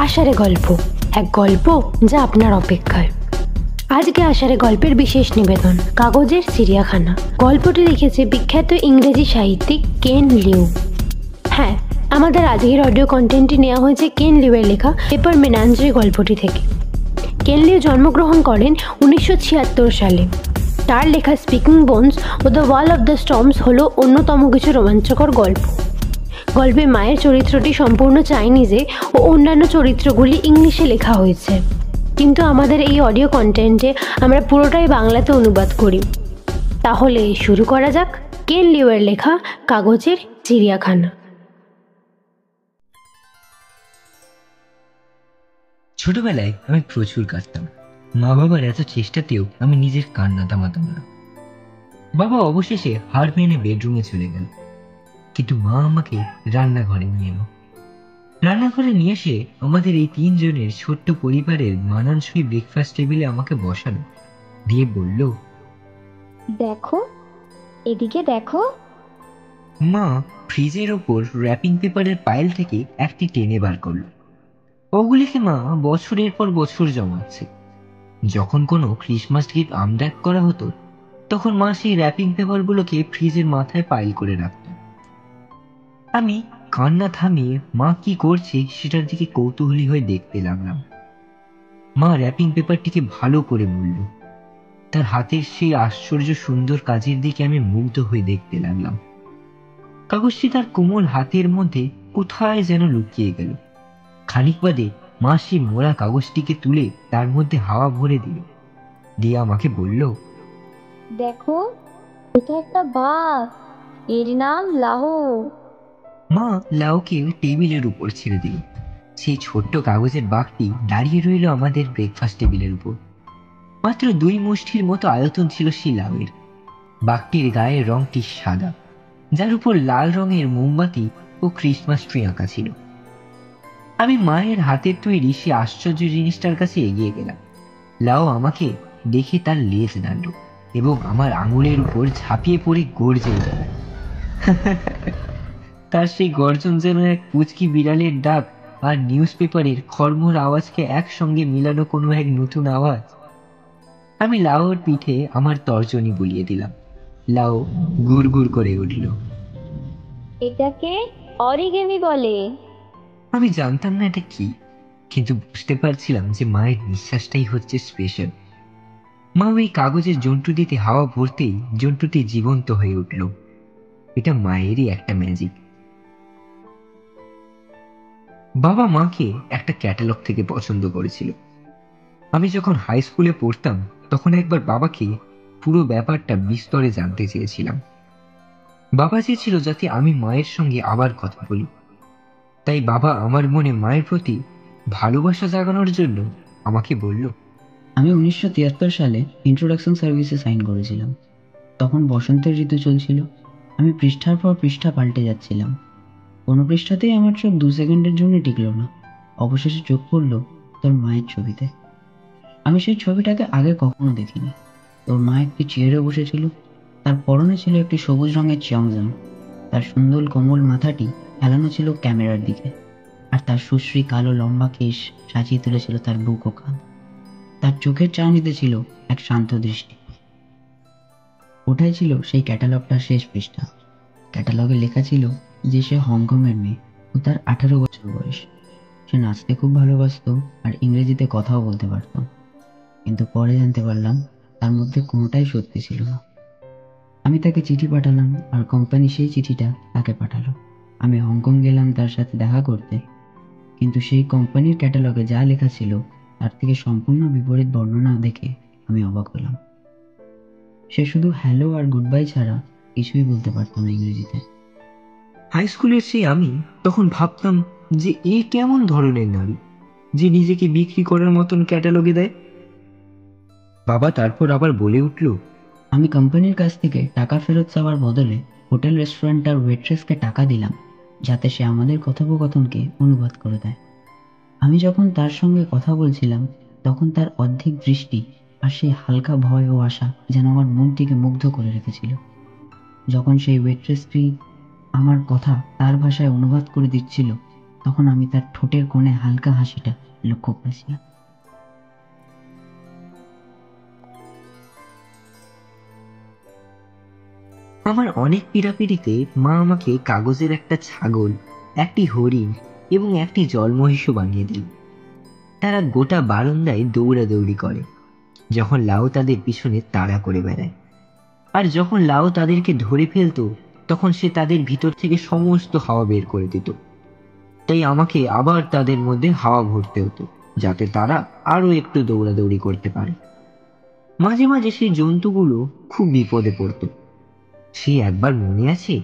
আষাঢ়ে গল্প, এক গল্প যা আপনার অপেক্ষায়। আজকে আষাঢ়ে গল্পের বিশেষ নিবেদন, কাগজের চিড়িয়াখানা। গল্পটি লিখেছে বিখ্যাত ইংরেজি সাহিত্যিক কেন লিউ। হ্যাঁ, আমাদের আজকের অডিও কন্টেন্টটি নেওয়া হয়েছে কেন লিউয়ের লেখা পেপার মেনাঞ্জরি গল্পটি থেকে। কেন লিউ জন্মগ্রহণ করেন 1976 সালে। তার লেখা স্পিকিং বোনস ও the Wall of the Storms হলো অন্যতম কিছু রোমাঞ্চকর গল্প। গল্পে মায়ের চরিত্রটি সম্পূর্ণ চাইনিজে ও অন্যান্য চরিত্রগুলি ইংলিশে লেখা হয়েছে, কিন্তু আমাদের এই অডিও কন্টেন্টে আমরা পুরোটাই বাংলাতে অনুবাদ করি। তাহলে শুরু করা যাক কেন লিউয়ের লেখা কাগজের চিড়িয়াখানা। ছোটবেলায় আমি প্রচুর কাঁদতাম। মা বাবার এত চেষ্টাতেও আমি নিজের কান্না থামাতাম না। বাবা অবশেষে হার মেনে বেডরুমে চলে গেল, কিন্তু মা আমাকে রান্নাঘরে নিয়ে এলো। রান্নাঘরে নিয়ে এসে আমাদের এই 3 জনের ছোট্ট পরিবারের মানানসই ব্রেকফাস্ট টেবিলে আমাকে বসালো, দিয়ে বলল, দেখো, এদিকে দেখো। মা ফ্রিজের ওপর র্যাপিং পেপারের পাইল থেকে একটি টেনে বার করলো। ওগুলিকে মা বছরের পর বছর জমাচ্ছে। যখন কোনো ক্রিসমাস গিফট আনর্যাপ করা হতো, তখন মা সেই র্যাপিং পেপারগুলোকে ফ্রিজের মাথায় পাইল করে রাখত। আমি কান্না থামিয়ে মা কি করছে সেটার দিকে কৌতূহলী হয়ে দেখতে লাগলাম। মা র্যাপিং পেপারটিকে ভালো করে মুড়ল। তার হাতের সেই আশ্চর্য সুন্দর কাজের দিকে আমি মুগ্ধ হয়ে দেখতে লাগলাম। কাগজটি তার কোমল হাতের মধ্যে কোথায় যেন লুকিয়ে গেল। খানিক বাদে মা সেই মোড়া কাগজটিকে তুলে তার মধ্যে হাওয়া ভরে দিল, দিয়ে আমাকে বলল, দেখো, এটা একটা বাঘ, এর নাম লাহো। মা লাউকে টেবিলের উপর ছেড়ে দিল। সেই ছোট্ট কাগজের বাঘটি দাঁড়িয়ে রইল আমাদের ব্রেকফাস্ট টেবিলের উপর। মাত্র 2 মুষ্টির মতো আয়তন ছিল সেই লাউয়ের। বাঘটির গায়ের রংটি সাদা, যার উপর লাল রঙের মোমবাতি ও ক্রিসমাস ট্রি আঁকা ছিল। আমি মায়ের হাতের তৈরি সে আশ্চর্য জিনিসটার কাছে এগিয়ে গেলাম। লাউ আমাকে দেখে তার লেজ নাড়ল এবং আমার আঙুলের উপর ঝাঁপিয়ে পড়ে গর্জে উঠল। তার সেই গর্জন যেন এক পুচকি বিড়ালের ডাক আর নিউজ পেপারের খড়মড় আওয়াজকে একসঙ্গে মিলানো কোনো এক নতুন আওয়াজ। আমি লাউর পিঠে আমার তর্জনী বুলিয়ে দিলাম। লাউ গুড় গুড় করে উঠল। এটাকে অরিগেমি বলে। আমি জানতাম না এটা কি, কিন্তু বুঝতে পারছিলাম যে মায়ের নিঃশ্বাসটাই হচ্ছে স্পেশাল। মা ওই কাগজের জন্তুটিতে হাওয়া ভরতেই জন্তুটি জীবন্ত হয়ে উঠল। এটা মায়েরই একটা ম্যাজিক। বাবা মাকে একটা ক্যাটালগ থেকে পছন্দ করেছিল। আমি যখন হাই স্কুলে পড়তাম, তখন একবার বাবাকে পুরো ব্যাপারটা বিস্তরে জানতে চেয়েছিলাম। বাবা চেয়েছিল যাতে আমি মায়ের সঙ্গে আবার কথা বলি। তাই বাবা আমার মনে মায়ের প্রতি ভালোবাসা জাগানোর জন্য আমাকে বলল, আমি 1973 সালে ইন্ট্রোডাকশন সার্ভিসে সাইন করেছিলাম। তখন বসন্তের ঋতু চলছিল। আমি পৃষ্ঠার পর পৃষ্ঠা পাল্টে যাচ্ছিলাম। কোনো পৃষ্ঠাতেই আমার চোখ 2 সেকেন্ডের জন্য টিকল না। অবশেষে চোখ পড়ল তোর মায়ের ছবিতে। আমি সেই ছবিটাকে আগে কখনো দেখিনি। তোর মা একটি চেয়ারে বসেছিল। তার পরনে ছিল একটি সবুজ রঙের চমজম। তার সুন্দর কোমল মাথাটি হেলানো ছিল ক্যামেরার দিকে, আর তার সুশ্রী কালো লম্বা কেশ সাজিয়ে তুলেছিল তার বুক ও কাঁধ। তার চোখের চাউনিতে ছিল এক শান্ত দৃষ্টি। ওটাই ছিল সেই ক্যাটালগটার শেষ পৃষ্ঠা। ক্যাটালগে লেখা ছিল যে সে হংকংয়ের মেয়ে ও তার 18 বছর বয়স। সে নাচতে খুব ভালোবাসত আর ইংরেজিতে কথাও বলতে পারত। কিন্তু পরে জানতে পারলাম তার মধ্যে কোনোটাই সত্যি ছিল না। আমি তাকে চিঠি পাঠালাম আর কোম্পানি সেই চিঠিটা তাকে পাঠালো। আমি হংকং গেলাম তার সাথে দেখা করতে, কিন্তু সেই কোম্পানির ক্যাটালগে যা লেখা ছিল তার থেকে সম্পূর্ণ বিপরীত বর্ণনা দেখে আমি অবাক হলাম। সে শুধু হ্যালো আর গুড বাই ছাড়া কিছুই বলতে পারতাম না ইংরেজিতে। হাই স্কুলের সেই আমি তখন ভাবতাম যে এ কেমন ধরনের নারী যে নিজেকে বিক্রি করার মতন ক্যাটালগে দেয়। বাবা তারপর আবার বলে উঠল, আমি কোম্পানির কাছ থেকে টাকা ফেরত চাওয়ার বদলে হোটেল রেস্টুরেন্টার ওয়েট্রেসকে টাকা দিলাম যাতে সে আমাদের কথোপকথনকে অনুবাদ করে দেয়। আমি যখন তার সঙ্গে কথা বলছিলাম, তখন তার অদ্ভুত দৃষ্টি আর সেই হালকা ভয় ও আশা যেন আমার মনটিকে মুগ্ধ করে রেখেছিল। যখন সেই ওয়েট্রেসটি আমার কথা তার ভাষায় অনুবাদ করে দিচ্ছিল, তখন আমি তার ঠোঁটের কোণে হালকা হাসিটা লক্ষ্য করেছিলাম। আমার অনেক পীড়াপিড়িতে মা আমাকে কাগজের একটা ছাগল, একটি হরিণ এবং একটি জলমহিষও বানিয়ে দিল। তারা গোটা বারান্দায় দৌড়াদৌড়ি করে যখন লাউ তাদের পিছনে তাড়া করে বেড়ায়, আর যখন লাউ তাদেরকে ধরে ফেলতো তখন সে তাদের ভিতর থেকে সমস্ত হাওয়া বের করে দিত। তাই আমাকে আবার তাদের মধ্যে হাওয়া ভরতে হতো যাতে তারা আরো একটু দৌড়াদৌড়ি করতে পারে। মাঝে মাঝে সেই জন্তুগুলো খুব বিপদে পড়তো। সে একবার মনে আছে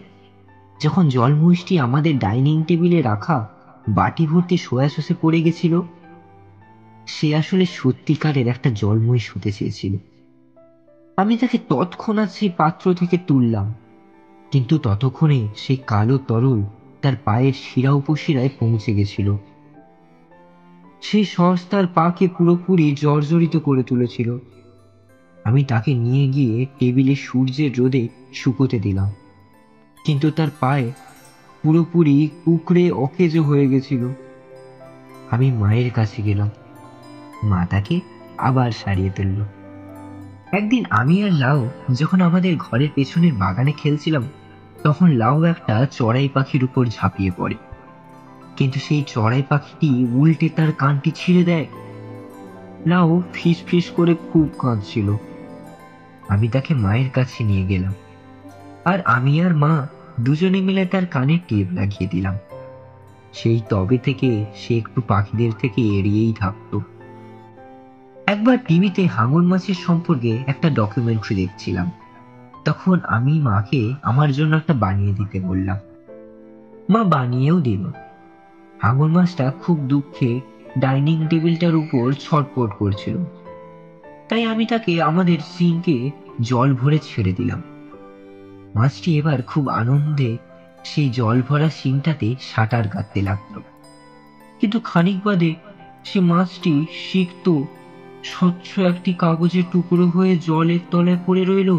যখন জলমহিষটি আমাদের ডাইনিং টেবিলে রাখা বাটি ভর্তি সোয়া সসে পড়ে গেছিল। সে আসলে সত্যিকারের একটা জলমহিষ হতে চেয়েছিল। আমি তাকে তৎক্ষণাৎ সেই পাত্র থেকে তুললাম, কিন্তু ততক্ষণে সেই কালো তরল তার পায়ের শিরা উপশিরায় পৌঁছে গেছিল। সেই সস তার পাকে পুরোপুরি জর্জরিত করে তুলেছিল। আমি তাকে নিয়ে গিয়ে টেবিলে সূর্যের রোদে শুকোতে দিলাম, কিন্তু তার পায়ে পুরোপুরি কুকড়ে অকেজো হয়ে গেছিল। আমি মায়ের কাছে গেলাম, মা তাকে আবার সারিয়ে তুলল। একদিন আমি আর লাউ যখন আমাদের ঘরের পেছনের বাগানে খেলছিলাম, তখন লাউ একটা চড়াই পাখির উপর ঝাঁপিয়ে পড়ে, কিন্তু সেই চড়াই পাখিটি উল্টে তার কানটি ছিঁড়ে দেয়। লাউ ফিস ফিস করে খুব কাঁদছিল। আমি তাকে মায়ের কাছে নিয়ে গেলাম, আর আমি আর মা দুজনে মিলে তার কানে টেপ লাগিয়ে দিলাম। সেই তবে থেকে সে একটু পাখিদের থেকে এড়িয়েই থাকতো। একবার টিভিতে হাঙর মাছের সম্পর্কে একটা ডকুমেন্টারি দেখছিলাম, তখন আমি মাকে আমার জন্য একটা বানিয়ে দিতে বললাম। মা বানিয়েও দিল। হাঙর মাছটা খুব দুঃখে ডাইনিং টেবিলটার উপর ছটপট করছিল, তাই আমি তাকে আমাদের সিঙ্কে জল ভরে ছেড়ে দিলাম। মাছটি এবার খুব আনন্দে সেই জল ভরা সিঙ্কটাতে সাঁতার কাটতে লাগলো, কিন্তু খানিক বাদে সে মাছটি সিক্ত স্বচ্ছ একটি কাগজের টুকরো হয়ে জলের তলায় পড়ে রইল।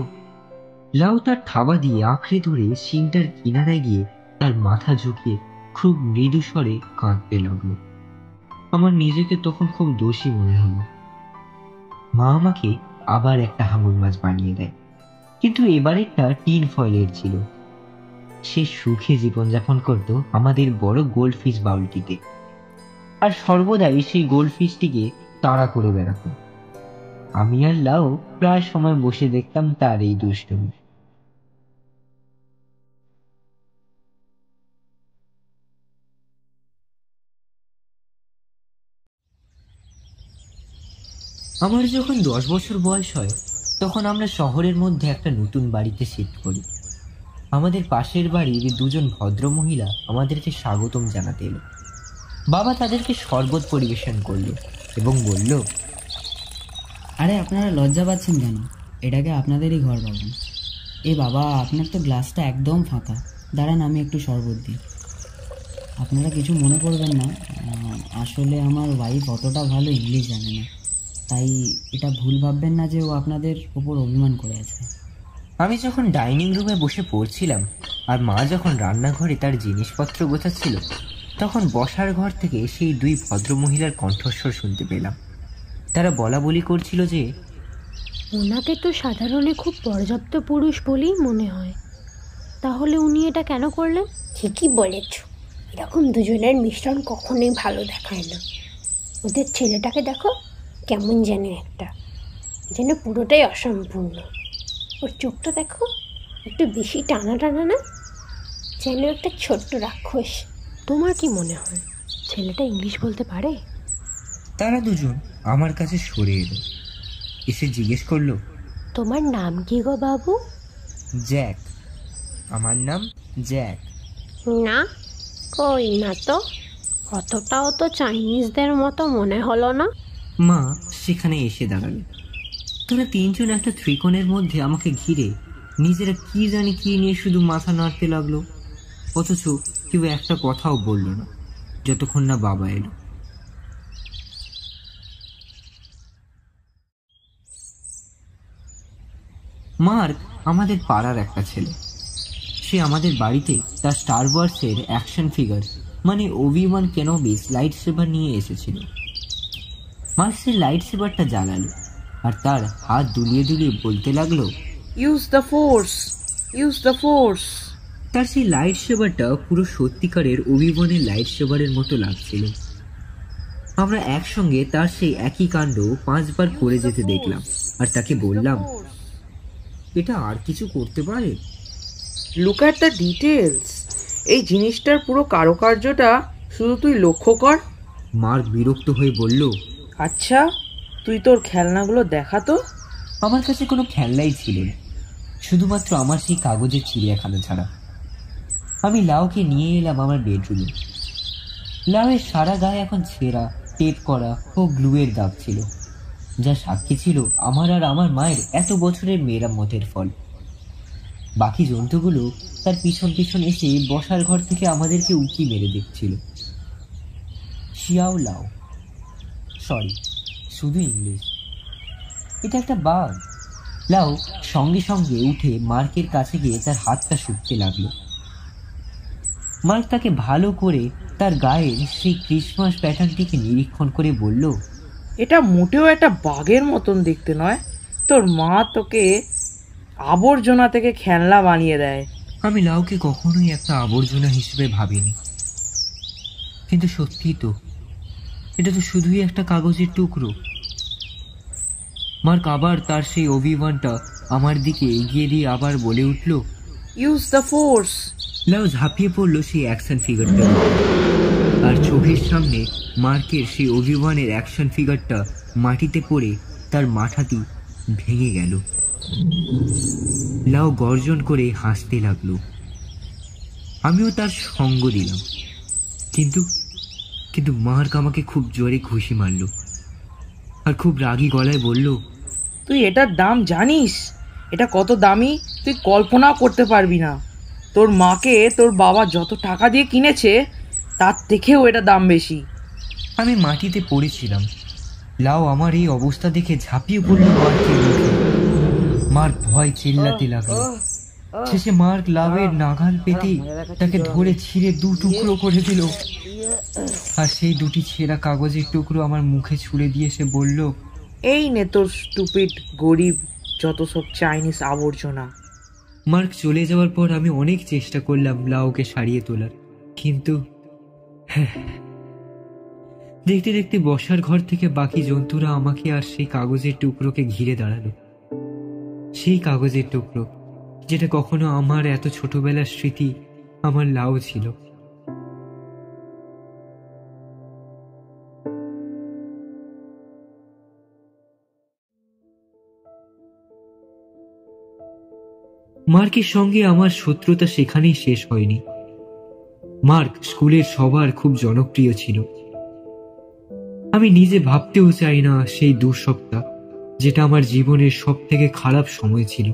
লাউ তার থাবা দিয়ে আঁকড়ে ধরে সিঙ্কটার কিনারায় গিয়ে তার মাথা ঝুঁকিয়ে খুব মৃদু স্বরে কাঁদতে লাগলো। আমার নিজেকে তখন খুব দোষী মনে হলো। মা আমাকে আবার একটা হাঙর মাছ বানিয়ে দেয়, কিন্তু এবারেরটা টিন ফয়েলের ছিল। সে সুখে জীবনযাপন করত আমাদের বড় গোল্ডফিশ বাউলটিতে, আর সর্বদাই সেই গোল্ডফিশটিকে তাড়া করে বেড়াতো। আমি আর লাউ প্রায় সময় বসে দেখতাম তার এই দুষ্টুমি। আমার যখন 10 বছর বয়স হয়, তখন আমরা শহরের মধ্যে একটা নতুন বাড়িতে শিফট করি। আমাদের পাশের বাড়ির দুজন ভদ্র মহিলা আমাদেরকে স্বাগতম জানাতে এলো। বাবা তাদেরকে শরবত পরিবেশন করলো এবং বলল, আরে আপনারা লজ্জা পাচ্ছেন কেন? এটাকে আপনাদেরই ঘর ভাবুন। এ বাবা, আপনার তো গ্লাসটা একদম ফাঁকা, দাঁড়ান আমি একটু শরবত দিই। আপনারা কিছু মনে করবেন না, আসলে আমার ওয়াইফ অতটা ভালো ইংলিশ জানে না, তাই এটা ভুল ভাববেন না যে ও আপনাদের উপর অভিমান করে আছে। আমি যখন ডাইনিং রুমে বসে পড়ছিলাম আর মা যখন রান্নাঘরে তার জিনিসপত্র গোছাচ্ছিল, তখন বসার ঘর থেকে সেই দুই ভদ্রমহিলার কণ্ঠস্বর শুনতে পেলাম। তারা বলা বলি করছিল যে ওনাকে তো সাধারণে খুব পর্যাপ্ত পুরুষ বলেই মনে হয়, তাহলে উনি এটা কেন করলেন? ঠিকই বলেছ, এরকম দুজনের মিশ্রণ কখনোই ভালো দেখায় না। ওদের ছেলেটাকে দেখো, কেমন যেন একটা, যেন পুরোটাই অসম্পূর্ণ। ওর চোখটা দেখো, একটু বেশি টানা টানা না, যেন একটা ছোট্ট রাক্ষস। তোমার কি মনে হয় ছেলেটা ইংলিশ বলতে পারে? তারা দুজন আমার কাছে সরে এলো, এসে জিজ্ঞেস করলো, তোমার নাম কি গো বাবু? জ্যাক। আমার নাম জ্যাক। না, কই না তো, অতটাও তো চাইনিজদের মতো মনে হলো না। মা সেখানে এসে দাঁড়ালো। তারা তিনজন একটা ত্রিকোণের মধ্যে আমাকে ঘিরে নিজেরা কি জানি কি নিয়ে শুধু মাথা নাড়তে লাগলো, অথচ কেউ একটা কথাও বলল না যতক্ষণ না বাবা এলো। মার্ক আমাদের পাড়ার একটা ছেলে। সে আমাদের বাড়িতে তার স্টার ওয়ার্সের অ্যাকশন ফিগার মানে ওবি-ওয়ান কেনোবি লাইট সেভার নিয়ে এসেছিল। মার্ক সেই লাইট সেভারটা জ্বালালো আর তার হাত দুলিয়ে দুলিয়ে বলতে লাগলো, use the force, use the force. তার সেই লাইট সেভারটা পুরো সত্যিকারের ওবি-ওয়ানের লাইট সেভারের মতো লাগছিল। আমরা একসঙ্গে তার সেই একই কাণ্ড 5 বার করে যেতে দেখলাম আর তাকে বললাম, এটা আর কিছু করতে পারে? Look at the details. এই জিনিসটার পুরো কারুকার্যটা শুধু তুই লক্ষ্য কর। মার্ক বিরক্ত হয়ে বলল, আচ্ছা, তুই তোর খেলনাগুলো দেখা তো। আমার কাছে কোনো খেলনাই ছিল না, শুধুমাত্র আমার সেই কাগজের চিড়িয়াখানা ছাড়া। আমি লাউকে নিয়ে এলাম আমার বেডরুমে। লাউয়ের সারা গায়ে এখন ছেঁড়া, টেপ করা ও গ্লুয়ের দাগ ছিল, যা সাক্ষী ছিল আমার আর আমার মায়ের এত বছরের মেরামতের ফল। বাকি জন্তুগুলো তার পিছন পিছন এসে বসার ঘর থেকে আমাদেরকে উঁকি মেরে দেখছিল। শিয়াও লাও, সরি, শুধু ইংলিশ। এটা একটা বাঘ। লাও সঙ্গে সঙ্গে উঠে মার্কের কাছে গিয়ে তার হাতটা শুকতে লাগলো। মার্ক তাকে ভালো করে তার গায়ের সেই ক্রিসমাস প্যাটার্নটিকে নিরীক্ষণ করে বলল, এটা মোটেও একটা বাঘের মতন দেখতে নয়। তোর মা তোকে আবর্জনা থেকে খেলনা বানিয়ে দেয়। আমি লাউকে কখনোই একটা আবর্জনা হিসেবে ভাবিনি, কিন্তু সত্যিই তো, এটা তো শুধুই একটা কাগজের টুকরো। মার্ক আবার তার সেই ওবি-ওয়ানটা আমার দিকে এগিয়ে দিয়ে আবার বলে উঠল, ইউজ দ্য ফোর্স। লাউ ঝাঁপিয়ে পড়লো সেই অ্যাকশন ফিগারটা আর চোখের সামনে মার্কের সেই ওবি-ওয়ানের অ্যাকশন ফিগারটা মাটিতে পড়ে তার মাথাটি ভেঙে গেল। লাউ গর্জন করে হাসতে লাগলো। আমিও তার সঙ্গ দিলাম, কিন্তু কিন্তু মার্ক আমাকে খুব জোরে ঘুষি মারল আর খুব রাগী গলায় বলল, তুই এটার দাম জানিস? এটা কত দামি তুই কল্পনাও করতে পারবি না। তোর মাকে তোর বাবা যত টাকা দিয়ে কিনেছে তার থেকেও এটা দাম বেশি। আমি মাটিতে পড়েছিলাম। লাউ আমার এই অবস্থা দেখে ঝাঁপিয়ে পড়ল মার্কের মুখে। মার্ক ভয় চিল্লাতে লাগলো। শেষে মার্ক লাউয়ের নাগাল পেতে তাকে ধরে ছিঁড়ে 2 টুকরো করে দিল আর সেই 2টি ছেঁড়া কাগজের টুকরো আমার মুখে ছুঁড়ে দিয়ে সে বলল, এই নে তোর স্টুপিড গরিব যত সব চাইনিজ আবর্জনা। মার্ক চলে যাওয়ার পর আমি অনেক চেষ্টা করলাম লাউকে সারিয়ে তোলার, কিন্তু দেখতে দেখতে বসার ঘর থেকে বাকি জন্তুরা আমাকে আর সেই কাগজের টুকরোকে ঘিরে দাঁড়ালো। সেই কাগজের টুকরো যেটা কখনো আমার এত ছোটবেলার স্মৃতি আমার লাউ ছিল। মার্কের সঙ্গে আমার শত্রুতা সেখানেই শেষ হয়নি। মার্ক স্কুলের সবার খুব জনপ্রিয় ছিল। আমি নিজে ভাবতেও চাই না সেই 2 সপ্তাহ যেটা আমার জীবনের সব থেকে খারাপ সময় ছিল।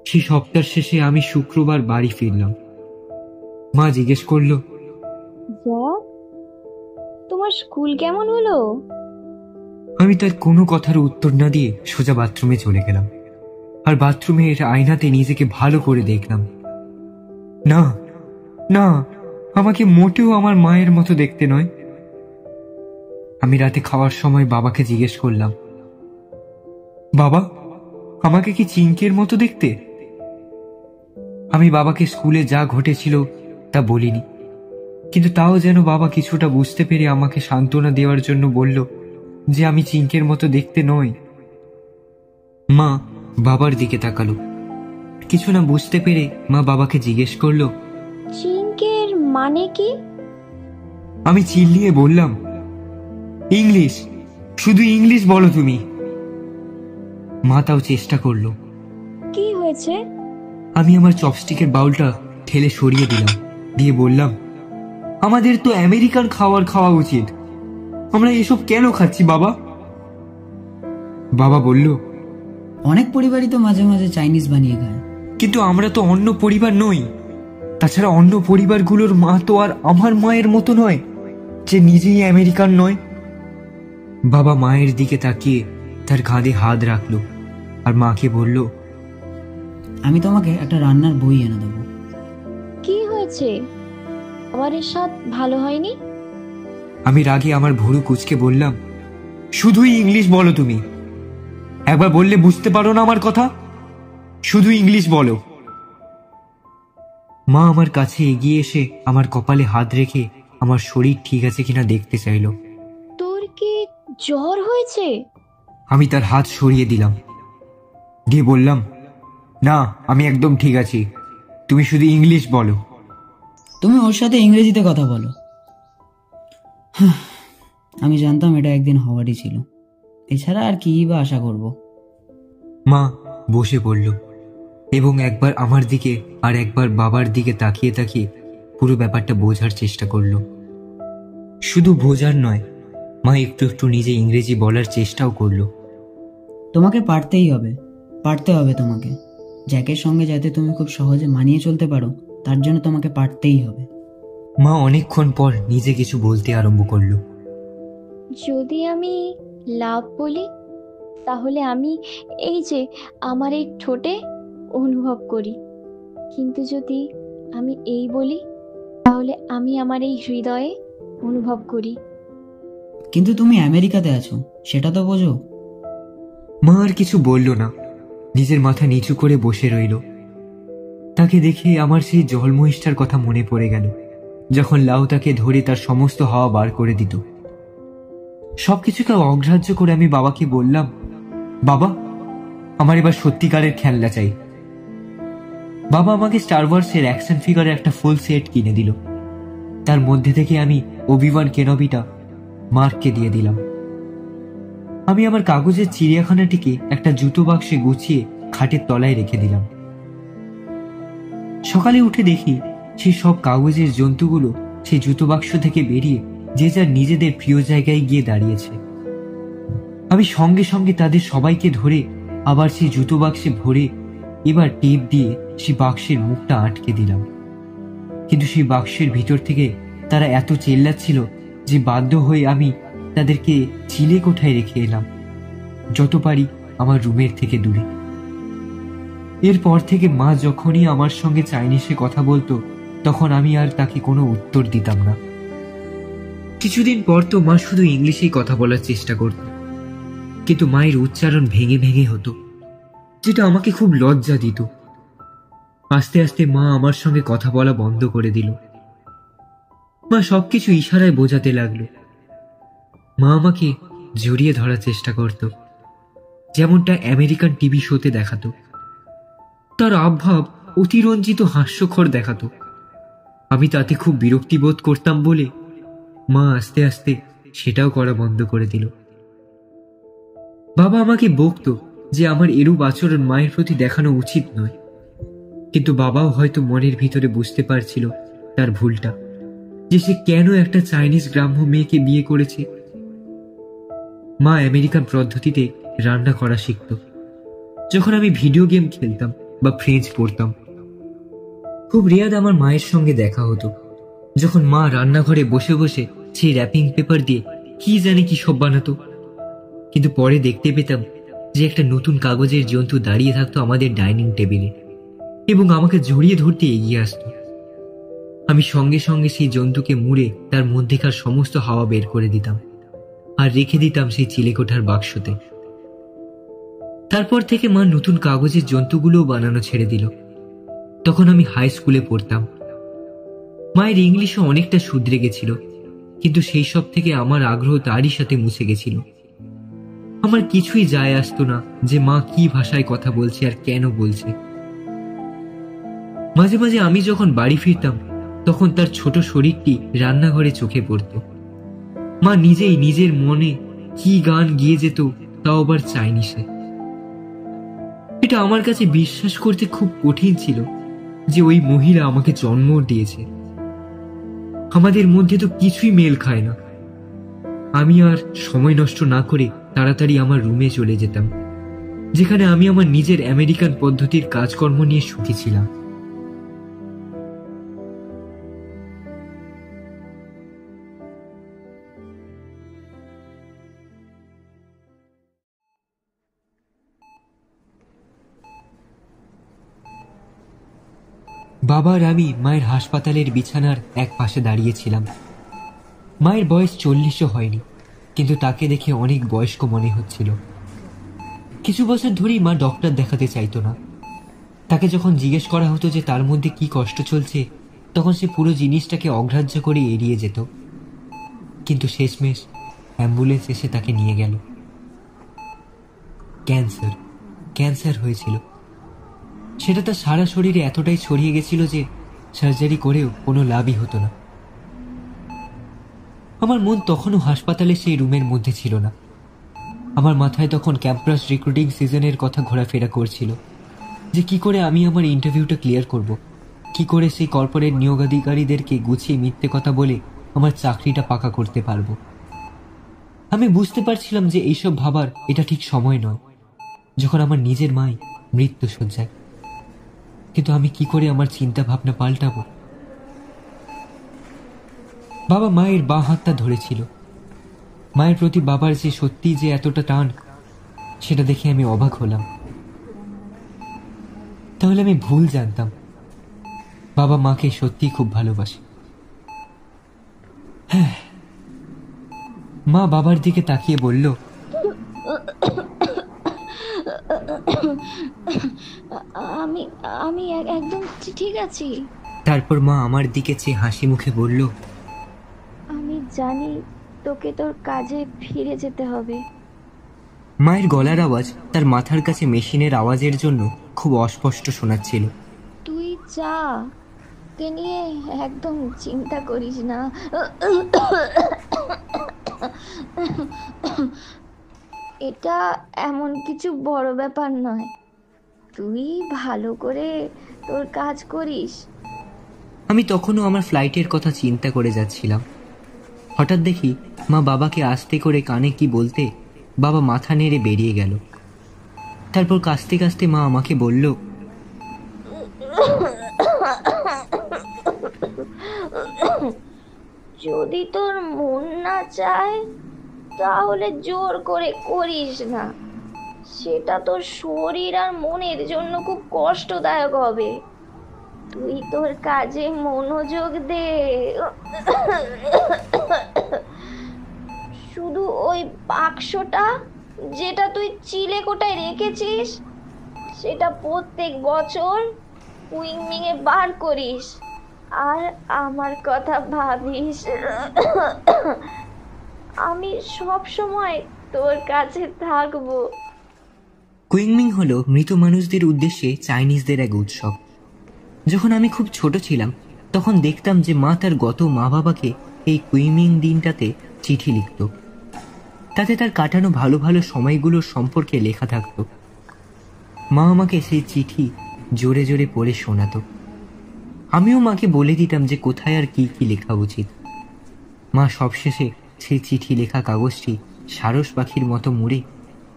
সেই সপ্তাহের শেষে আমি শুক্রবার বাড়ি ফিরলাম। মা জিজ্ঞেস করলো, তোমার স্কুল কেমন হলো? আমি তার কোনো কথার উত্তর না দিয়ে সোজা বাথরুমে চলে গেলাম আর বাথরুমের আয়নাতে নিজেকে ভালো করে দেখলাম। না না, আমাকে মোটেও আমার মায়ের মতো দেখতে নয়। আমি রাতে খাওয়ার সময় বাবাকে জিজ্ঞেস করলাম, বাবা, আমাকে কি চিংকের মতো দেখতে? আমি বাবাকে স্কুলে যা ঘটেছিল তা বলিনি, কিন্তু তাও যেন বাবা কিছুটা বুঝতে পেরে আমাকে সান্ত্বনা দেওয়ার জন্য বলল যে আমি চিংকের মতো দেখতে নই। মা বাবার দিকে তাকালো। কিছু না বুঝতে পেরে মা বাবাকে জিজ্ঞেস করলো, চিংকের মানে কি? আমি চিল্লিয়ে বললাম, ইংলিশ, শুধু ইংলিশ বলো তুমি। মা তাও চেষ্টা করলো। কি হয়েছে? আমি আমার চপস্টিকের বাউলটা ঠেলে সরিয়ে দিলাম, দিয়ে বললাম, আমাদের তো আমেরিকান খাবার খাওয়া উচিত, আমরা এসব কেন খাচ্ছি বাবা? বাবা বলল, অনেক পরিবারই তো মাঝে মাঝে চাইনিজ বানিয়ে খায়। কিন্তু আমরা তো অন্য পরিবার নই। তাছাড়া অন্য পরিবারগুলোর মা তো আর আমার মায়ের মতো নয় যে নিজেই আমেরিকান নয়। বাবা মায়ের দিকে তাকিয়ে তার কাঁধে হাত রাখলো আর মাকে বলল, আমি তোমাকে একটা রান্নার বই এনে দেবো। কি হয়েছে? খাবারের স্বাদ ভালো হয়নি? আমি রাগে আমার ভুরু কুঁচকে বললাম, শুধুই ইংলিশ বলো তুমি। একবার বললে বুঝতে পারো না আমার কথা? শুধু ইংলিশ বলো। মা আমার কাছে এগিয়ে এসে আমার কপালে হাত রেখে আমার শরীর ঠিক আছে কিনা দেখতে চাইল। তোর কি জ্বর হয়েছে? আমি তার হাত সরিয়ে দিলাম, দিয়ে বললাম, না, আমি একদম ঠিক আছি, তুমি শুধু ইংলিশ বলো। তুমি ওর সাথে ইংরেজিতে কথা বলো। আমি জানতাম এটা একদিন হওয়ারই ছিল, এছাড়া আর কি বা আশা করব। মা বসে পড়ল এবং একবার আমার দিকে আর একবার বাবার দিকে তাকিয়ে তাকিয়ে পুরো ব্যাপারটা বোঝার চেষ্টা করলো। শুধু বোঝার নয়, মা একটু একটু নিজে ইংরেজি বলার চেষ্টাও করলো। তোমাকে পারতেই হবে, পারতে হবে তোমাকে। জ্যাকের সঙ্গে যাতে তুমি খুব সহজে মানিয়ে চলতে পারো, তার জন্য তোমাকে পারতেই হবে। মা অনেকক্ষণ পর নিজে কিছু বলতে আরম্ভ করলো। যদি আমি লাভ বলি, তাহলে আমি এই যে আমার এই ঠোঁটে অনুভব করি। কিন্তু যদি আমি এই বলি, তাহলে আমি আমার এই হৃদয়ে অনুভব করি। কিন্তু তুমি আমেরিকাতে আছো, সেটা তো বোঝো। মা আর কিছু বলল না, নিজের মাথা নিচু করে বসে রইল। তাকে দেখে আমার সেই জলমহিষটার কথা মনে পড়ে গেল, যখন লাউ তাকে ধরে তার সমস্ত হাওয়া বার করে দিত। সবকিছুকে অগ্রাহ্য করে আমি বাবাকে বললাম, বাবা, আমার এবার সত্যিকারের খেলনা চাই। বাবা আমাকে স্টার ওয়ার্সের অ্যাকশন ফিগারের একটা ফুল সেট কিনে দিল। তার মধ্যে থেকে আমি ওবি-ওয়ান কেনোবিটা মার্ককে দিয়ে দিলাম। আমি আমার কাগজের চিড়িয়াখানাটিকে একটা জুতো বাক্সে গুছিয়ে খাটের তলায় রেখে দিলাম। সকালে উঠে দেখি সেই সব কাগজের জন্তুগুলো সেই জুতো বাক্স থেকে বেরিয়ে যে যার নিজেদের প্রিয় জায়গায় গিয়ে দাঁড়িয়েছে। আমি সঙ্গে সঙ্গে তাদের সবাইকে ধরে আবার সেই জুতো বাক্সে ভরে এবার টেপ দিয়ে সেই বাক্সের মুখটা আটকে দিলাম। কিন্তু সেই বাক্সের ভিতর থেকে তারা এত চেল্লাচ্ছিল যে বাধ্য হয়ে আমি তাদেরকে চিলে কোঠায় রেখে এলাম, যত পারি আমার রুমের থেকে দূরে। এরপর থেকে মা যখনই আমার সঙ্গে চাইনিজে কথা বলতো, তখন আমি আর তাকে কোনো উত্তর দিতাম না। কিছুদিন পর তো মা শুধু ইংলিশেই কথা বলার চেষ্টা করত, কিন্তু মায়ের উচ্চারণ ভেঙে ভেঙে হতো, যেটা আমাকে খুব লজ্জা দিত। আস্তে আস্তে মা আমার সঙ্গে কথা বলা বন্ধ করে দিল। মা সবকিছু ইশারায় বোঝাতে লাগলো। মা আমাকে জড়িয়ে ধরার চেষ্টা করত, যেমনটা আমেরিকান টিভি শোতে দেখাতো। তার আবভাব অতিরঞ্জিত হাস্যকর দেখাতো। আমি তাতে খুব বিরক্তি বোধ করতাম বলে মা আস্তে আস্তে সেটাও করা বন্ধ করে দিল। বাবা আমাকে বকতো যে আমার এরূপ আচরণ মায়ের প্রতি দেখানো উচিত নয়, কিন্তু বাবাও হয়তো মনের ভিতরে বুঝতে পারছিল তার ভুলটা, যে সে কেন একটা চাইনিজ গ্রাম্য মেয়েকে বিয়ে করেছে। মা আমেরিকান পদ্ধতিতে রান্না করা শিখত। যখন আমি ভিডিও গেম খেলতাম বা ফ্রেঞ্চ পড়তাম, খুব রেয়াদ আমার মায়ের সঙ্গে দেখা হতো, যখন মা রান্নাঘরে বসে বসে সেই র্যাপিং পেপার দিয়ে কি জানি কি সব বানাতো। কিন্তু পরে দেখতে পেতাম যে একটা নতুন কাগজের জন্তু দাঁড়িয়ে থাকতো আমাদের ডাইনিং টেবিলে এবং আমাকে জড়িয়ে ধরতে এগিয়ে আসতো। আমি সঙ্গে সঙ্গে সেই জন্তুকে মুড়ে তার মধ্যেকার সমস্ত হাওয়া বের করে দিতাম আর রেখে দিতাম সেই চিলেকোঠার বাক্সতে। তারপর থেকে মা নতুন কাগজের জন্তুগুলোও বানানো ছেড়ে দিল। তখন আমি হাই স্কুলে পড়তাম। মায়ের ইংলিশও অনেকটা শুধরে গেছিল, কিন্তু সেই সব থেকে আমার আগ্রহ তারই সাথে মুছে গেছিল। আমার কিছুই যায় আসতো না যে মা কি ভাষায় কথা বলছে আর কেন বলছে। মাঝে মাঝে আমি যখন বাড়ি ফিরতাম, তখন তার ছোট শরীরটি রান্নাঘরে চোখে পড়ত। মা নিজেই নিজের মনে কি গান গিয়ে যেত, তাও আবার চাইনিজে। এটা আমার কাছে বিশ্বাস করতে খুব কঠিন ছিল যে ওই মহিলা আমাকে জন্ম দিয়েছে। আমাদের মধ্যে তো কিছুই মেল খায় না। আমি আর সময় নষ্ট না করে তাড়াতাড়ি আমার রুমে চলে যেতাম, যেখানে আমি আমার নিজের আমেরিকান পদ্ধতির কাজকর্ম নিয়ে সুখী ছিলাম। বাবা আর আমি মায়ের হাসপাতালের বিছানার এক পাশে দাঁড়িয়েছিলাম। মায়ের বয়স 40ও হয়নি, কিন্তু তাকে দেখে অনেক বয়স্ক মনে হচ্ছিল। কিছু বছর ধরেই মা ডক্টর দেখাতে চাইতো না। তাকে যখন জিজ্ঞেস করা হতো যে তার মধ্যে কি কষ্ট চলছে, তখন সে পুরো জিনিসটাকে অগ্রাহ্য করে এড়িয়ে যেত। কিন্তু শেষমেশ অ্যাম্বুলেন্স এসে তাকে নিয়ে গেল। ক্যান্সার হয়েছিল। সেটা তার সারা শরীরে এতটাই ছড়িয়ে গেছিল যে সার্জারি করেও কোনো লাভই হতো না। আমার মন তখনও হাসপাতালে সেই রুমের মধ্যে ছিল না। আমার মাথায় তখন ক্যাম্পাস রিক্রুটিং সিজনের কথা ঘোরাফেরা করছিল, যে কি করে আমি আমার ইন্টারভিউটা ক্লিয়ার করব, কি করে সেই কর্পোরেট নিয়োগাধিকারীদেরকে গুছিয়ে মিথ্যে কথা বলে আমার চাকরিটা পাকা করতে পারবো। আমি বুঝতে পারছিলাম যে এইসব ভাবার এটা ঠিক সময় নয়, যখন আমার নিজের মাই মৃত্যু শয্যায়। কিন্তু আমি কি করে আমার চিন্তা ভাবনা পাল্টাবো? বাবা মায়ের বাঁ হাতটা ধরেছিল। মায়ের প্রতি বাবার যে সত্যি যে এতটা টান, সেটা দেখে আমি অবাক হলাম। তাহলে আমি ভুল জানতাম। বাবা মাকে সত্যি খুব ভালোবাসে। হ্যাঁ। মা বাবার দিকে তাকিয়ে বলল, আমি আমি একদম ঠিক আছি। তারপর মা আমার দিকে চেয়ে হাসি মুখে বলল, আমি জানি তোকে তোর কাজে ফিরে যেতে হবে। মায়ের গলার আওয়াজ তার মাথার কাছে মেশিনের আওয়াজের জন্য খুব অস্পষ্ট শোনাচ্ছিল। তুই যা, কে নিয়ে একদম চিন্তা করিস না। এটা এমন কিছু বড় ব্যাপার নয়, তুই ভালো করে তোর কাজ করিস। আমি তখনও আমার ফ্লাইটের কথা চিন্তা করে যাচ্ছিলাম। হঠাৎ দেখি মা বাবাকে আস্তে করে কানে কি বলতে বাবা মাথা নেড়ে বেরিয়ে গেল। তারপর কাস্তে কাস্তে মা আমাকে বলল, যদি তোর মন না চায় তাহলে জোর করে করিস না, সেটা তোর শরীর আর মনের জন্য খুব কষ্টদায়ক হবে। তুই তোর কাজে মনোযোগ দে। শুধু ওই বাক্সটা যেটা তুই চিলেকোঠায় রেখেছিস, সেটা প্রত্যেক বছর উইংমিংয়ে বার করিস, আর আমার কথা ভাবিস। আমি সব সময় তোর কাছে থাকবো। কুইংমিং হলো মৃত মানুষদের উদ্দেশ্যে চাইনিজদের এক উৎসব। যখন আমি খুব ছোট ছিলাম তখন দেখতাম যে মা তার গত মা বাবাকে এই কুইংমিং দিনটাতে চিঠি লিখত। তাতে তার কাটানো ভালো ভালো সময়গুলোর সম্পর্কে লেখা থাকত। মা আমাকে সেই চিঠি জোরে জোরে পড়ে শোনাতো। আমিও মাকে বলে দিতাম যে কোথায় আর কি কি লেখা উচিত। মা সবশেষে সেই চিঠি লেখা কাগজটি সারস পাখির মতো মুড়ে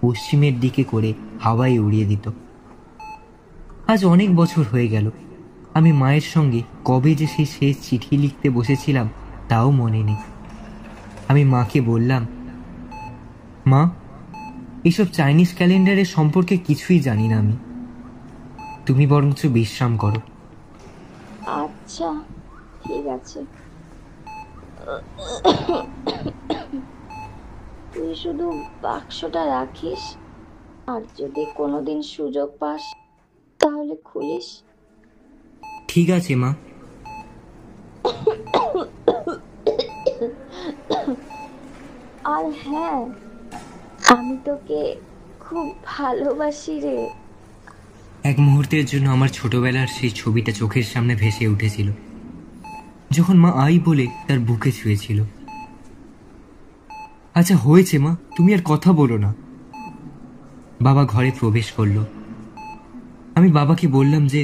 পশ্চিমের দিকে করে হাওয়ায় উড়িয়ে দিত। আজ অনেক বছর হয়ে গেল। আমি মায়ের সঙ্গে কবে যে সেই শেষ চিঠি লিখতে বসেছিলাম তাও মনে নেই। আমি মাকে বললাম, মা, এইসব চাইনিজ ক্যালেন্ডারের সম্পর্কে কিছুই জানি না আমি, তুমি বরঞ্চ বিশ্রাম করো। আচ্ছা, ঠিক আছে। তুই শুধু বাক্সটা রাখিস, আর যদি কোনোদিন সুযোগ পাস তাহলে খুলিস। ঠিক আছে মা। আর হ্যাঁ, আমি তোকে খুব ভালোবাসি রে। এক মুহূর্তের জন্য আমার ছোটবেলার সেই ছবিটা চোখের সামনে ভেসে উঠেছিল, যখন মা আই বলে তার বুকে ছুঁয়েছিল। আচ্ছা হয়েছে মা, তুমি আর কথা বলো না। বাবা ঘরে প্রবেশ করলো। আমি বাবাকে বললাম যে,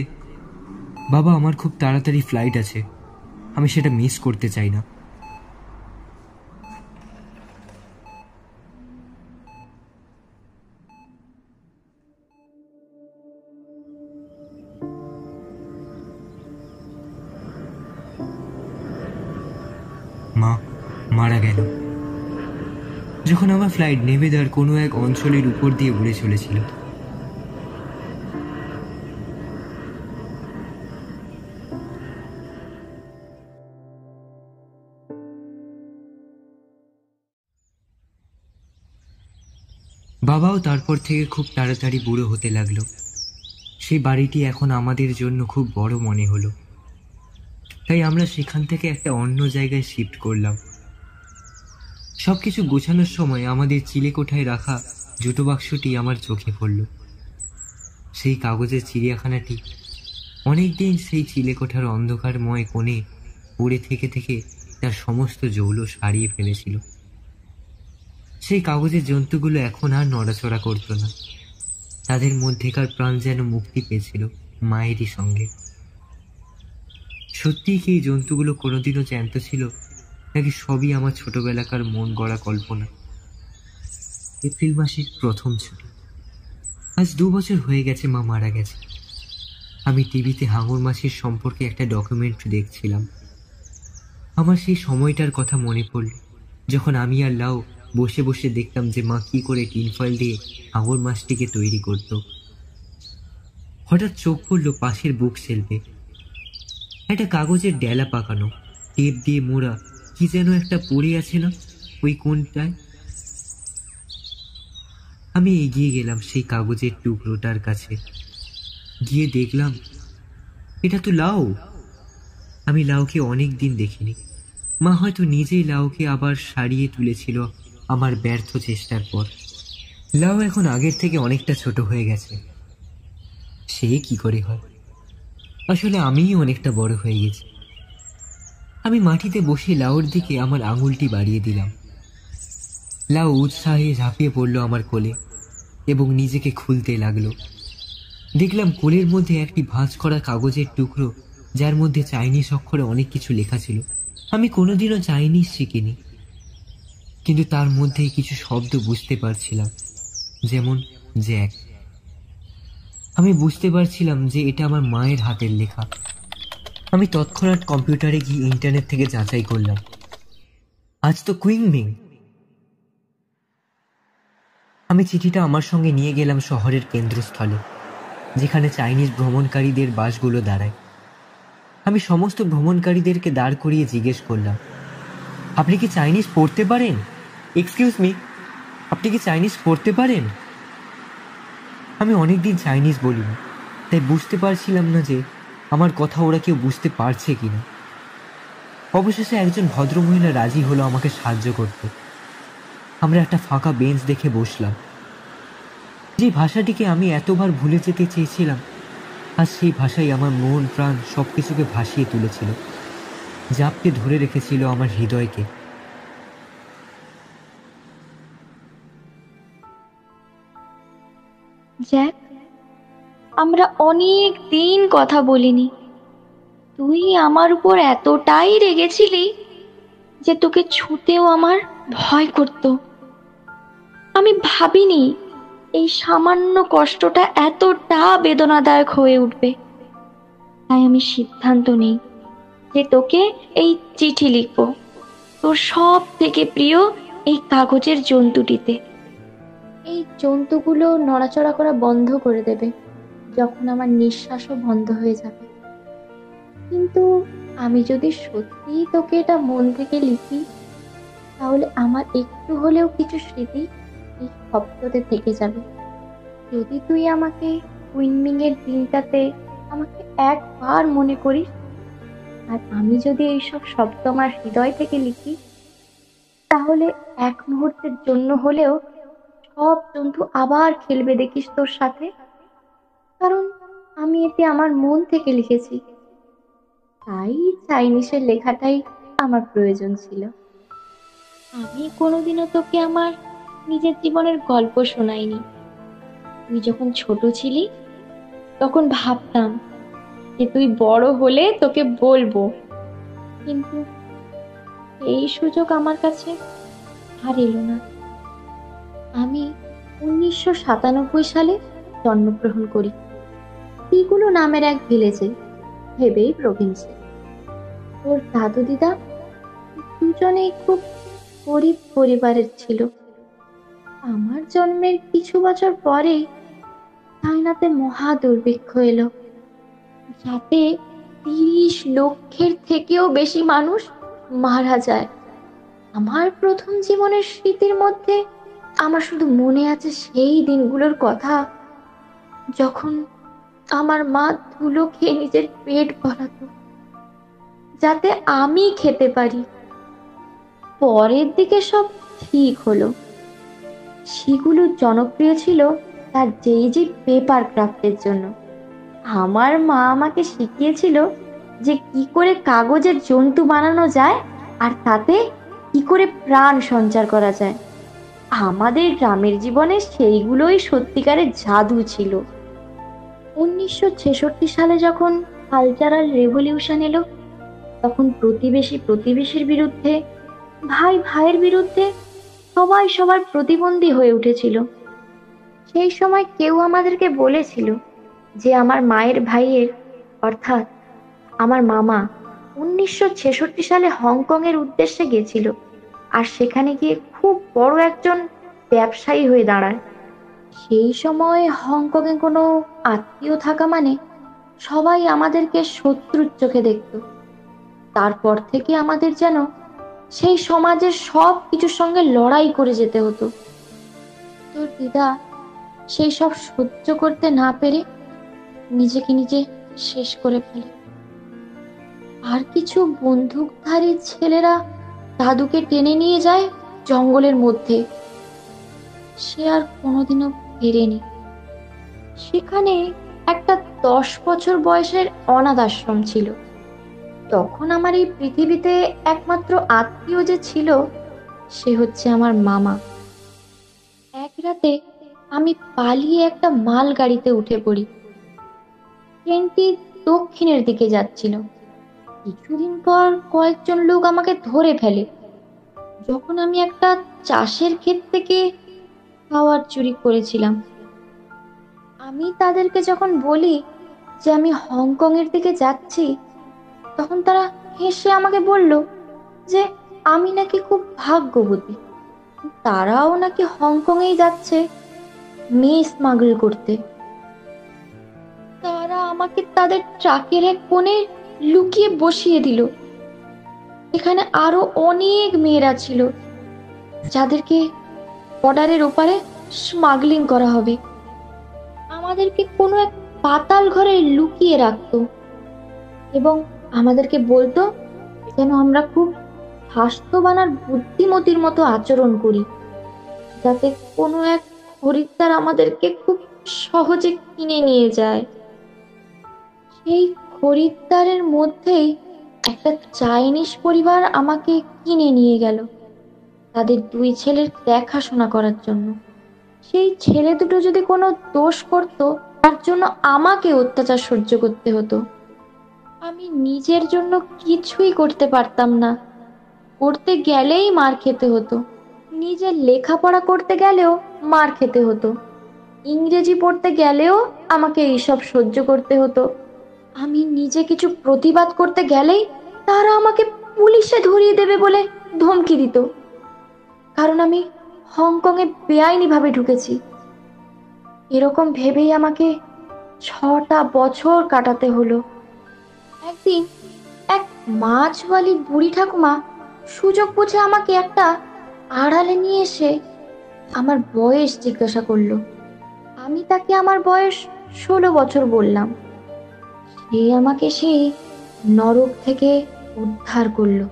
বাবা, আমার খুব তাড়াতাড়ি ফ্লাইট আছে, আমি সেটা মিস করতে চাই না। মা মারা গেল যখন আমার ফ্লাইট নেভেদার কোনো এক অঞ্চলের উপর দিয়ে উড়ে চলেছিল। বাবাও তারপর থেকে খুব তাড়াতাড়ি বুড়ো হতে লাগলো। সেই বাড়িটি এখন আমাদের জন্য খুব বড় মনে হলো, তাই আমরা সেখান থেকে একটা অন্য জায়গায় শিফট করলাম। সবকিছু গোছানোর সময় আমাদের চিলেকোঠায় রাখা জুতো বাক্সটি আমার চোখে পড়ল। সেই কাগজের চিড়িয়াখানাটি অনেকদিন সেই চিলেকোঠার অন্ধকারময় কোণে পড়ে থেকে থেকে তার সমস্ত জৌলুস হারিয়ে ফেলেছিল। সেই কাগজের জন্তুগুলো এখন আর নড়াচড়া করতো না। তাদের মধ্যেকার প্রাণ যেন মুক্তি পেয়েছিল মায়েরই সঙ্গে। সত্যিই কি এই জন্তুগুলো কোনোদিনও জ্যান্ত ছিল, নাকি সবই আমার ছোটবেলাকার মন গড়া কল্পনা? এপ্রিল মাসের প্রথম ছুটি। আজ 2 বছর হয়ে গেছে মা মারা গেছে। আমি টিভিতে হাঙর মাসির সম্পর্কে একটা ডকুমেন্টারি দেখছিলাম। আমার সেই সময়টার কথা মনে পড়ল, যখন আমি আর লাউ বসে বসে দেখতাম যে মা কি করে টিনফয়েল দিয়ে হাঙর মাছটিকে তৈরি করত। হঠাৎ চোখ পড়ল পাশের বুক শেলফে। একটা কাগজের ডেলা পাকানো, টেপ দিয়ে মোড়া কি যেন একটা পড়ে আছে না ওই কোণটায়। আমি এগিয়ে গেলাম সেই কাগজের টুকরোটার কাছে। গিয়ে দেখলাম এটা তো লাউ। আমি লাউকে অনেক দিন দেখিনি। মা হয়তো নিজেই লাউকে আবার সারিয়ে তুলেছিল আমার ব্যর্থ চেষ্টার পর। লাউ এখন আগের থেকে অনেকটা ছোট হয়ে গেছে। সে কি করে হয়, আসলে আমিই অনেকটা বড় হয়ে গেছি। আমি মাটিতে বসে লাউর দিকে আমার আঙুলটি বাড়িয়ে দিলাম। লাউ উৎসাহে ঝাঁপিয়ে পড়ল আমার কোলে এবং নিজেকে খুলতে লাগলো। দেখলাম কোলের মধ্যে একটি ভাঁজ করা কাগজের টুকরো, যার মধ্যে চাইনিজ অক্ষরে অনেক কিছু লেখা ছিল। আমি কোনোদিনও চাইনিজ শিখিনি, কিন্তু তার মধ্যে কিছু শব্দ বুঝতে পারছিলাম, যেমন জ্যাক। আমি বুঝতে পারছিলাম যে এটা আমার মায়ের হাতের লেখা। আমি তৎক্ষণাৎ কম্পিউটারে গিয়ে ইন্টারনেট থেকে যাচাই করলাম। আজ তো কুইংমিং। আমি চিঠিটা আমার সঙ্গে নিয়ে গেলাম শহরের কেন্দ্রস্থলে, যেখানে চাইনিজ ভ্রমণকারীদের বাসগুলো দাঁড়ায়। আমি সমস্ত ভ্রমণকারীদেরকে দাঁড় করিয়ে জিজ্ঞেস করলাম, আপনি কি চাইনিজ পড়তে পারেন? এক্সকিউজ মি, আপনি কি চাইনিজ পড়তে পারেন? আমি অনেকদিন চাইনিজ বলিনি, তাই বুঝতে পারছিলাম না যে আমার কথা ওরা কেউ বুঝতে পারছে কিনা। অবশেষে একজন ভদ্রমহিলা রাজি হলো আমাকে সাহায্য করতে। আমরা একটা ফাঁকা বেঞ্চ দেখে বসলাম। যে ভাষাটিকে আমি এতবার ভুলে যেতে চেয়েছিলাম, আর সেই ভাষাই আমার মন প্রাণ সবকিছুকে ভাসিয়ে তুলেছিল, জাপটে ধরে রেখেছিল আমার হৃদয়কে। জ্যাক, আমরা অনেক দিন কথা বলিনি। তুই আমার উপর এতটাই রেগেছিলি যে তোকে ছুঁতেও আমার ভয় করত। আমি ভাবিনি এই সামান্য কষ্টটা এতটা বেদনাদায়ক হয়ে উঠবে। তাই আমি সিদ্ধান্ত নিই যে তোকে এই চিঠি লিখব, তোর সব থেকে প্রিয় এই কাগজের জন্তুটিতে। এই জন্তুগুলো নড়াচড়া করা বন্ধ করে দেবে যখন আমার নিঃশ্বাসও বন্ধ হয়ে যাবে। কিন্তু আমি যদি সত্যিই তোকে এটা মন থেকে লিখি, তাহলে আমার একটু হলেও কিছু স্মৃতি এই শব্দতে থেকে যাবে। যদি তুই আমাকে কুইনমিং এর দিনটাতে আমাকে একবার মনে করিস, আর আমি যদি এইসব শব্দ আমার হৃদয় থেকে লিখি, তাহলে এক মুহূর্তের জন্য হলেও সব জন্তু আবার খেলবে দেখিস তোর সাথে। কারণ আমি এতে আমার মন থেকে লিখেছি, তাই চাইনিজের লেখাটাই আমার প্রয়োজন ছিল। আমি কোনোদিনও তোকে আমার নিজের জীবনের গল্প শোনাইনি। তুই যখন ছোট ছিলি তখন ভাবতাম যে তুই বড় হলে তোকে বলবো, কিন্তু এই সুযোগ আমার কাছে আর এলো না। আমি 1997 সালে জন্মগ্রহণ করি তিগুলো নামের এক ভিলেজে, হেবেই প্রভিন্সে। ওর দাদু দিদা দুজনেই খুব গরিব পরিবারের ছিল। আমার জন্মের কিছু বছর পরেই চায়নাতে মহা দুর্ভিক্ষ এলো, যাতে 30 লক্ষের থেকেও বেশি মানুষ মারা যায়। আমার প্রথম জীবনের স্মৃতির মধ্যে আমার শুধু মনে আছে সেই দিনগুলোর কথা, যখন আমার মা ধুলো খেয়ে নিজের পেট ভরাতো যাতে আমি খেতে পারি। পরের দিকে সব ঠিক হলো। সেগুলো জনপ্রিয় ছিল তার যেই পেপার ক্রাফটের জন্য। আমার মা আমাকে শিখিয়েছিল যে কি করে কাগজের জন্তু বানানো যায় আর তাতে কি করে প্রাণ সঞ্চার করা যায়। আমাদের গ্রামের জীবনে সেইগুলোই সত্যিকারের জাদু ছিল। 1966 সালে যখন কালচারাল রেভলিউশন এলো, তখন প্রতিবেশী প্রতিবেশীর বিরুদ্ধে, ভাই ভাইয়ের বিরুদ্ধে, সবাই সবার প্রতিবন্ধী হয়ে উঠেছিল। সেই সময় কেউ আমাদেরকে বলেছিল যে আমার মায়ের ভাইয়ের, অর্থাৎ আমার মামা 1966 সালে হংকংয়ের উদ্দেশ্যে গেছিল আর সেখানে গিয়ে খুব বড় একজন ব্যবসায়ী হয়ে দাঁড়ায়। সেই সময় হংকংয়ে কোনো আত্মীয় থাকা মানে সবাই আমাদেরকে শত্রুর চোখে দেখত। তারপর থেকে আমাদের যেন সেই সমাজের সব কিছুর সঙ্গে লড়াই করে যেতে হতো। তোর দিদা সেই সব সহ্য করতে না পেরে নিজেকে নিজে শেষ করে ফেলে। আর কিছু বন্দুকধারী ছেলেরা দাদুকে টেনে নিয়ে যায় জঙ্গলের মধ্যে। সে আর কোনোদিনও ফেরেনি। সেখানে একটা 10 বছর বয়সের অনাথ আশ্রম ছিল। তখন আমার এই পৃথিবীতে একমাত্র আত্মীয় যে ছিল সে হচ্ছে আমার মামা। এক রাতে আমি পালিয়ে একটা মাল গাড়িতে উঠে পড়ি। ট্রেনটি দক্ষিণের দিকে যাচ্ছিল। কিছুদিন পর কয়েকজন লোক আমাকে ধরে ফেলে যখন আমি একটা চাষের ক্ষেত থেকে খাবার চুরি করেছিলাম। আমি তাদেরকে যখন বলি যে আমি হংকং এর দিকে যাচ্ছি, তখন তারা হেসে আমাকে বলল যে আমি নাকি খুব ভাগ্যবতী, তারাও নাকি হংকংয়েই যাচ্ছে মেয়ে স্মাগল করতে। তারা আমাকে তাদের ট্রাকের এক কোণে লুকিয়ে বসিয়ে দিল। এখানে আরো অনেক মেয়েরা ছিল যাদেরকে বর্ডারের ওপারে স্মাগলিং করা হবে। আমাদেরকে কোনো এক পাতাল ঘরে লুকিয়ে রাখতো এবং আমাদেরকে বলতো যেন আমরা খুব স্বাস্থ্যবান আর বুদ্ধিমতির মতো আচরণ করি, যাতে কোনো এক খরিদ্দার আমাদেরকে খুব সহজে কিনে নিয়ে যায়। সেই খরিদ্দারের মধ্যেই একটা চাইনিজ পরিবার আমাকে কিনে নিয়ে গেল তাদের 2 ছেলের দেখাশোনা করার জন্য। সেই ছেলে দুটো যদি কোনো দোষ করতো তার জন্য আমাকে অত্যাচার সহ্য করতে হতো। আমি নিজের জন্য কিছুই করতে পারতাম না। করতে গেলেই মার খেতে হতো। নিজের লেখাপড়া করতে গেলেও মার খেতে হতো। ইংরেজি পড়তে গেলেও আমাকে এইসব সহ্য করতে হতো। আমি নিজে কিছু প্রতিবাদ করতে গেলেই তারা আমাকে পুলিশে ধরিয়ে দেবে বলে ধমকি দিত, কারণ আমি হংকংয়ে বেআইনিভাবে ঢুকেছি। এরকম ভেবেই আমাকে 6টা বছর কাটাতে হলো। একদিন এক মাছওয়ালি বুড়ি ঠাকুমা সুযোগ বুঝে আমাকে একটা আড়ালে নিয়ে এসে আমার বয়স জিজ্ঞাসা করলো। আমি তাকে আমার বয়স 16 বছর বললাম। সে আমাকে সেই নরক থেকে উদ্ধার করলো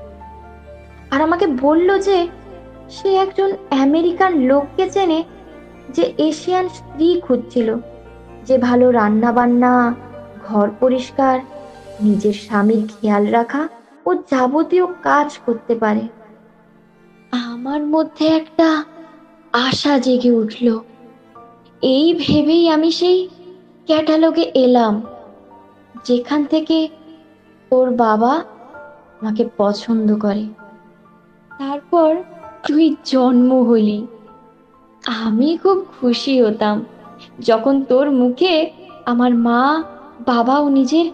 আর আমাকে বলল যে সে একজন আমেরিকান লোককে চেনে যে এশিয়ান স্ত্রী খুঁজছিল, যে ভালো রান্না বান্না, ঘর পরিষ্কার, নিজের স্বামীর খেয়াল রাখা ও যাবতীয় কাজ করতে পারে। আমার মধ্যে একটা আশা জেগে উঠল। এই ভেবেই আমি সেই ক্যাটালগে এলাম যেখান থেকে তোর বাবা আমাকে পছন্দ করে। তারপর তুই জন্ম হলি। আমি খুব খুশি হতাম যখন তোর মুখে আমার মা, বাবা ও নিজের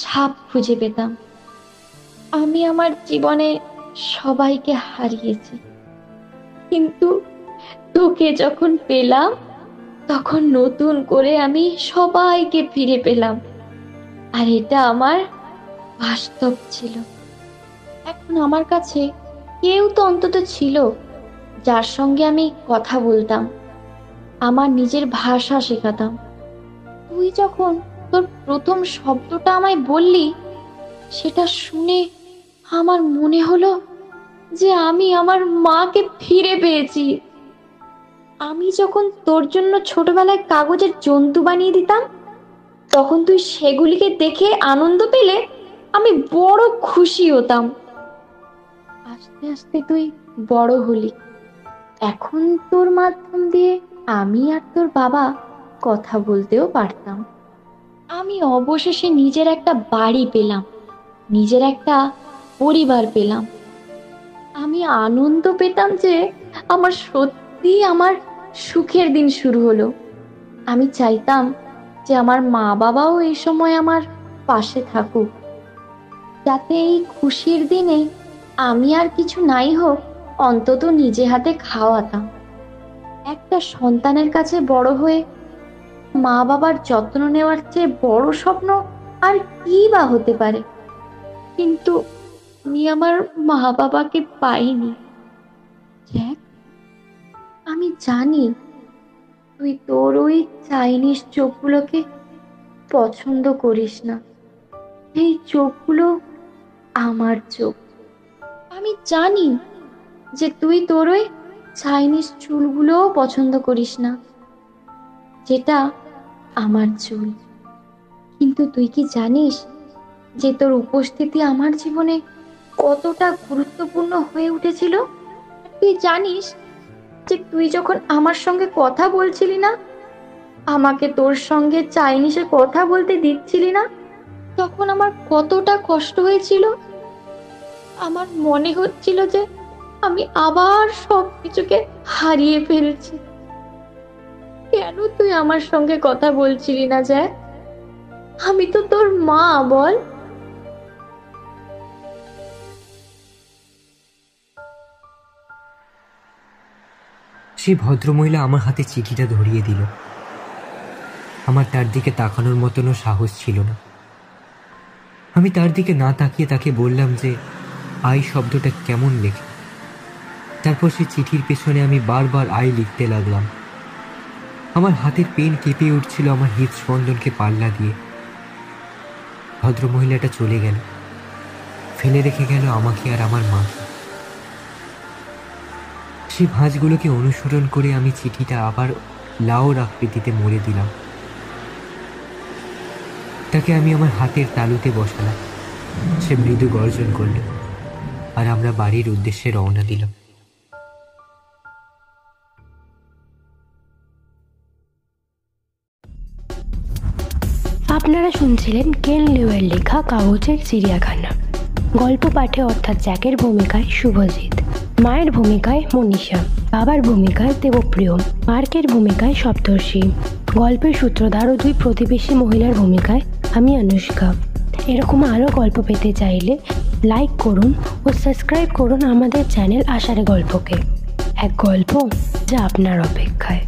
ছাপ খুঁজে পেতাম। আমি আমার জীবনে সবাইকে হারিয়েছি, কিন্তু তোকে যখন পেলাম তখন নতুন করে আমি সবাইকে ফিরে পেলাম। আর এটা আমার বাস্তব ছিল। এখন আমার কাছে কেউ তো অন্তত ছিল যার সঙ্গে আমি কথা বলতাম, আমার নিজের ভাষা শেখাতাম। তুই যখন তোর প্রথম শব্দটা আমায় বললি, সেটা শুনে আমার মনে হলো যে আমি আমার মাকে ফিরে পেয়েছি। আমি যখন তোর জন্য ছোটবেলায় কাগজের জন্তু বানিয়ে দিতাম, তখন তুই সেগুলিকে দেখে আনন্দ পেলে আমি বড় খুশি হতাম। আস্তে আস্তে তুই বড় হলি। এখন তোর মাধ্যম দিয়ে আমি আর তোর বাবা কথা বলতেও পারতাম। আমি অবশেষে নিজের একটা বাড়ি পেলাম, নিজের একটা পরিবার পেলাম। আমি আনন্দ পেতাম যে আমার সত্যি আমার সুখের দিন শুরু হলো। আমি চাইতাম যে আমার মা বাবাও এই সময় আমার পাশে থাকুক, যাতে এই খুশির দিনে আমি আর কিছু নাই হোক, অন্তত নিজে হাতে খাওয়াতাম। একটা সন্তানের কাছে বড় হয়ে মা বাবার যত্ন নেওয়ার চেয়ে বড় স্বপ্ন আর কি বা হতে পারে। কিন্তু আমি আমার মা বাবাকে পাইনি। জ্যাক, আমি জানি তুই তোর ওই চাইনিজ চোখগুলোকে পছন্দ করিস না। এই চোখগুলো আমার চোখ। আমি জানি যে তুই তোর ওই চাইনিজ চুলগুলোও পছন্দ করিস না, যেটা আমার চুল। কিন্তু তুই কি জানিস যে তোর উপস্থিতি আমার জীবনে কতটা গুরুত্বপূর্ণ হয়ে উঠেছিল? তুই জানিস যে তুই যখন আমার সঙ্গে কথা বলছিলি না, আমাকে তোর সঙ্গে চাইনিজে কথা বলতে দিচ্ছিলি না, তখন আমার কতটা কষ্ট হয়েছিল। আমার মনে হচ্ছিল যে আমি আবার সবকিছুকে হারিয়ে ফেলছি। কেন তুই আমার সঙ্গে কথা বলছিলি না জ্যাক? আমি তো তোর মা, বল। সেই ভদ্রমহিলা আমার হাতে চিঠিটা ধরিয়ে দিল। আমার তার দিকে তাকানোর মতনও সাহস ছিল না। আমি তার দিকে না তাকিয়ে তাকে বললাম যে আই শব্দটা কেমন লেখে। তারপর সে চিঠির পেছনে আমি বারবার আই লিখতে লাগলাম। আমার হাতের পেন কেঁপে উঠছিল আমার হৃদস্পন্দনকে পাল্লা দিয়ে। ভদ্রমহিলাটা চলে গেল, ফেলে রেখে গেল আমাকে আর আমার মাকে। সেই ভাঁজগুলোকে অনুসরণ করে আমি চিঠিটা আবার লাউর আকৃতিতে মুড়ে দিলাম। তাকে আমি আমার হাতের তালুতে বসালাম। সে মৃদু গর্জন করল, আর আমরা বাড়ির উদ্দেশ্যে রওনা দিলাম। আপনারা শুনছিলেন কেন লিউয়ের লেখা কাগজের চিড়িয়াখানা। গল্প পাঠে অর্থাৎ জ্যাকের ভূমিকায় শুভজিৎ, মায়ের ভূমিকায় মনীষা, বাবার ভূমিকায় দেবপ্রিয়, মার্কের ভূমিকায় সপ্তর্ষি, গল্পের সূত্রধার ও দুই প্রতিবেশী মহিলার ভূমিকায় আমি অনুষ্কা। এরকম আরও গল্প পেতে চাইলে লাইক করুন ও সাবস্ক্রাইব করুন আমাদের চ্যানেল আষাঢ়ে গল্পকে। এক গল্প যা আপনার অপেক্ষায়।